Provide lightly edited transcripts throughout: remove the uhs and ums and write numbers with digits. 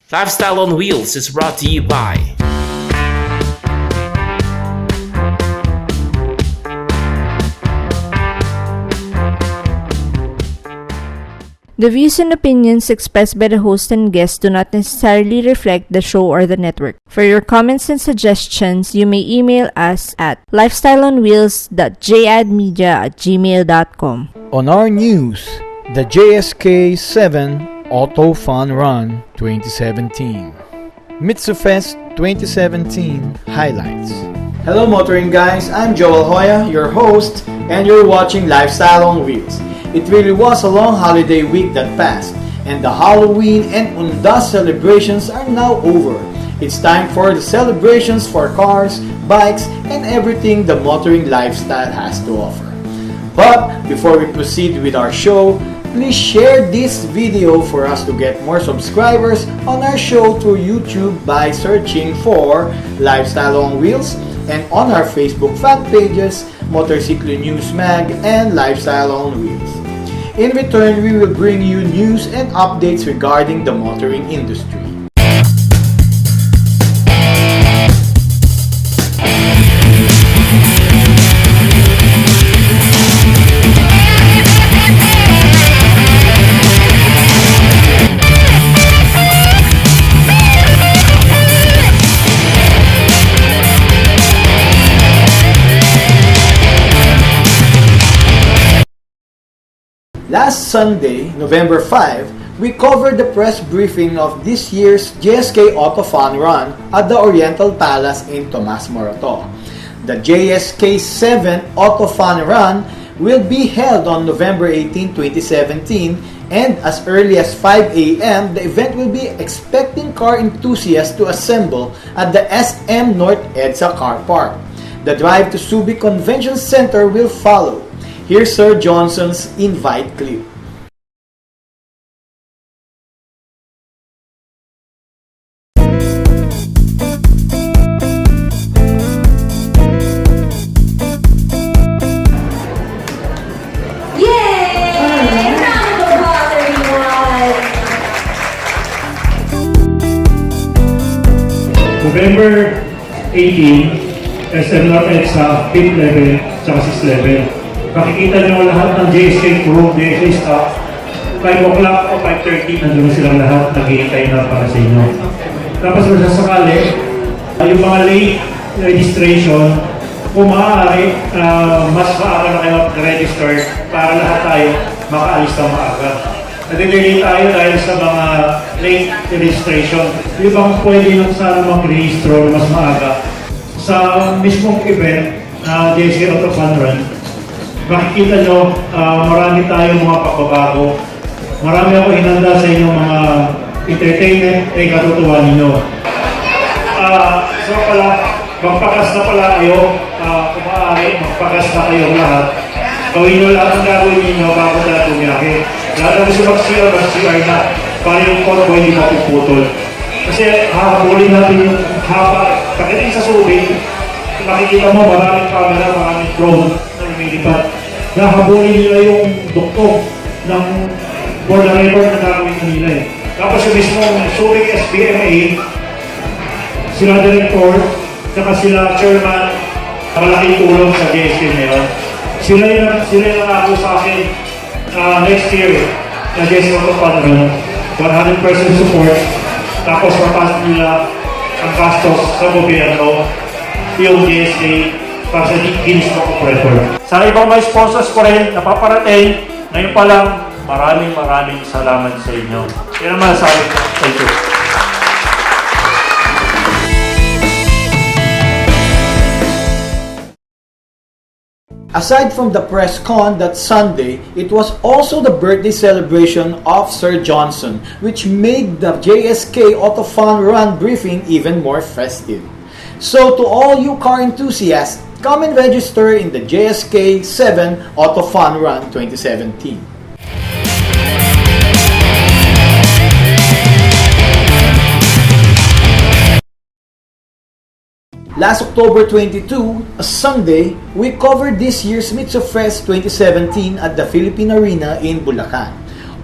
Lifestyle on Wheels is brought to you by The views and opinions expressed by the host and guests do not necessarily reflect the show or the network. For your comments and suggestions, you may email us at lifestyleonwheels.jadmedia@gmail.com. On our news, the JSK 7 Auto Fun Run 2017. Mitsufest 2017 highlights. Hello motoring guys, I'm Joel Hoya, your host, and you're watching Lifestyle on Wheels. It really was a long holiday week that passed, and the Halloween and Undas celebrations are now over. It's time for the celebrations for cars, bikes, and everything the motoring lifestyle has to offer. But before we proceed with our show, please share this video for us to get more subscribers on our show through YouTube by searching for Lifestyle on Wheels and on our Facebook fan pages, Motorcycle News Mag and Lifestyle on Wheels. In return, we will bring you news and updates regarding the motoring industry. Last Sunday, November 5, we covered the press briefing of this year's JSK Auto Fun Run at the Oriental Palace in Tomas Morato. The JSK 7 Auto Fun Run will be held on November 18, 2017, and as early as 5 a.m., the event will be expecting car enthusiasts to assemble at the SM North EDSA Car Park. The drive to Subic Convention Center will follow. Here's Sir Johnson's invite clip. November 18, SM North EDSA, 5th level, tsaka 6th level. Makikita nyo lahat ng JSK crew, JSK staff. 5 o'clock o 5:30, nandun silang lahat, naghihintay na para sa inyo. Tapos masasakali, yung mga late registration, kung maaari, mas maaga na kayo mag-register para lahat tayo makaalis na maaga. Nag-delay tayo dahil sa mga late registration. Yung bang pwede nang sana mag-registro mas maaga sa mismong event na JSK Auto Fun Run. Makikita nyo, marami tayong mga pagbabago. Marami ako hinanda sa inyong mga entertainment ay katutuwa ninyo. So pala, magpakas na pala kayo. Kung maaari, magpakas na kayong lahat. Gawin nyo lahat ang gagawin ninyo bago tayo tumiyake. Lahat na gusto mag-CR na para yung convo hindi mapuputol. Kasi hahabulin natin yung haba. Pagdating sa Subic, makikita mo maraming camera, maraming drone na lumilipat. Nahabulin nila yung doktor ng for the record na gagawin nila eh. Tapos yung mismong Subic SBMA, sila director, saka sila chairman, malaking tulong sa JSK ngayon. Sila yung nangako sa akin next year na JSK Auto Fun Run, 100% support, tapos mapasok nila ang gastos sa gobyerno, yung JSK para sa Guinness Book of Record. Sa ibang may sponsors ko rin, napaparating, ngayon pa lang, maraming salamat sa inyo. Yan ang masasabi ko. Thank you. Aside from the press con that Sunday, it was also the birthday celebration of Sir Johnson, which made the JSK Auto Fun Run briefing even more festive. So to all you car enthusiasts, come and register in the JSK 7 Auto Fun Run 2017. Last October 22, a Sunday, we covered this year's Mitsufest 2017 at the Philippine Arena in Bulacan.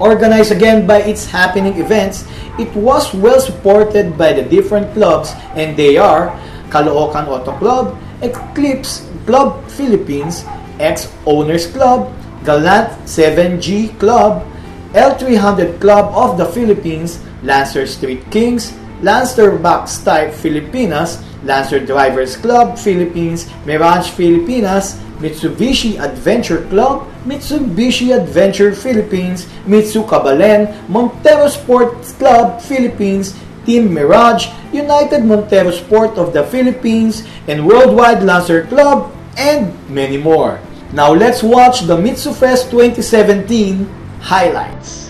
Organized again by its happening events, it was well supported by the different clubs, and they are Caloocan Auto Club, Eclipse Club Philippines, Ex-Owners Club, Galant 7G Club, L300 Club of the Philippines, Lancer Street Kings, Lancer Box Type Filipinas, Lancer Drivers Club Philippines, Mirage Filipinas, Mitsubishi Adventure Club, Mitsubishi Adventure Philippines, Mitsukabalen, Montero Sports Club Philippines, Team Mirage, United Montero Sport of the Philippines, and Worldwide Lancer Club, and many more. Now let's watch the MitsuFest 2017 highlights.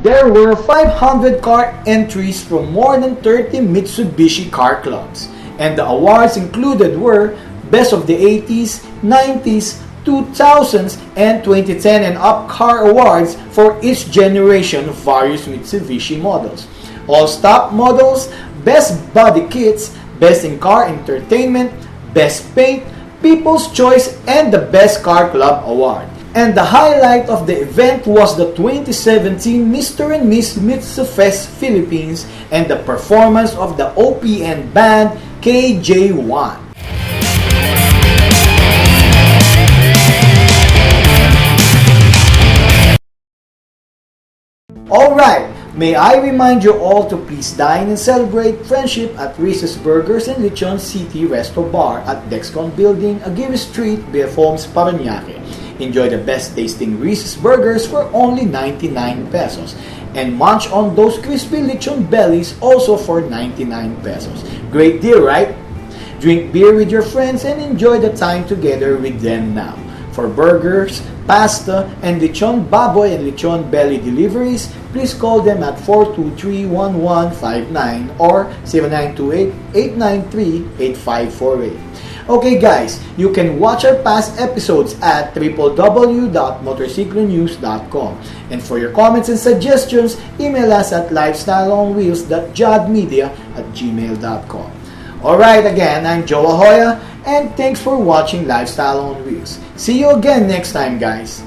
There were 500 car entries from more than 30 Mitsubishi car clubs, and the awards included were Best of the 80s, 90s, 2000s, and 2010 and up car awards for each generation of various Mitsubishi models. All stock models, Best Body Kits, Best in Car Entertainment, Best Paint, People's Choice, and the Best Car Club Award. And the highlight of the event was the 2017 Mr. and Miss MitsuFest Philippines and the performance of the OPN band KJ1. Alright, may I remind you all to please dine and celebrate friendship at Reese's Burgers and Lechon City Resto Bar at Dexcon Building, Aguirre Street, Beafomes, Parañaque. Enjoy the best tasting Reese's Burgers for only 99 pesos. And munch on those crispy lechon bellies also for 99 pesos. Great deal, right? Drink beer with your friends and enjoy the time together with them now. For burgers, pasta, and lechon baboy and lechon belly deliveries, please call them at 423-1159 or 0928-893-8548. Okay guys, you can watch our past episodes at www.motorcyclonews.com. And for your comments and suggestions, email us at lifestyleonwheels.jodmedia@gmail.com. Alright, again, I'm Joe Ahoya, and thanks for watching Lifestyle on Wheels. See you again next time, guys.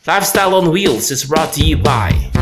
Lifestyle on Wheels is brought to you by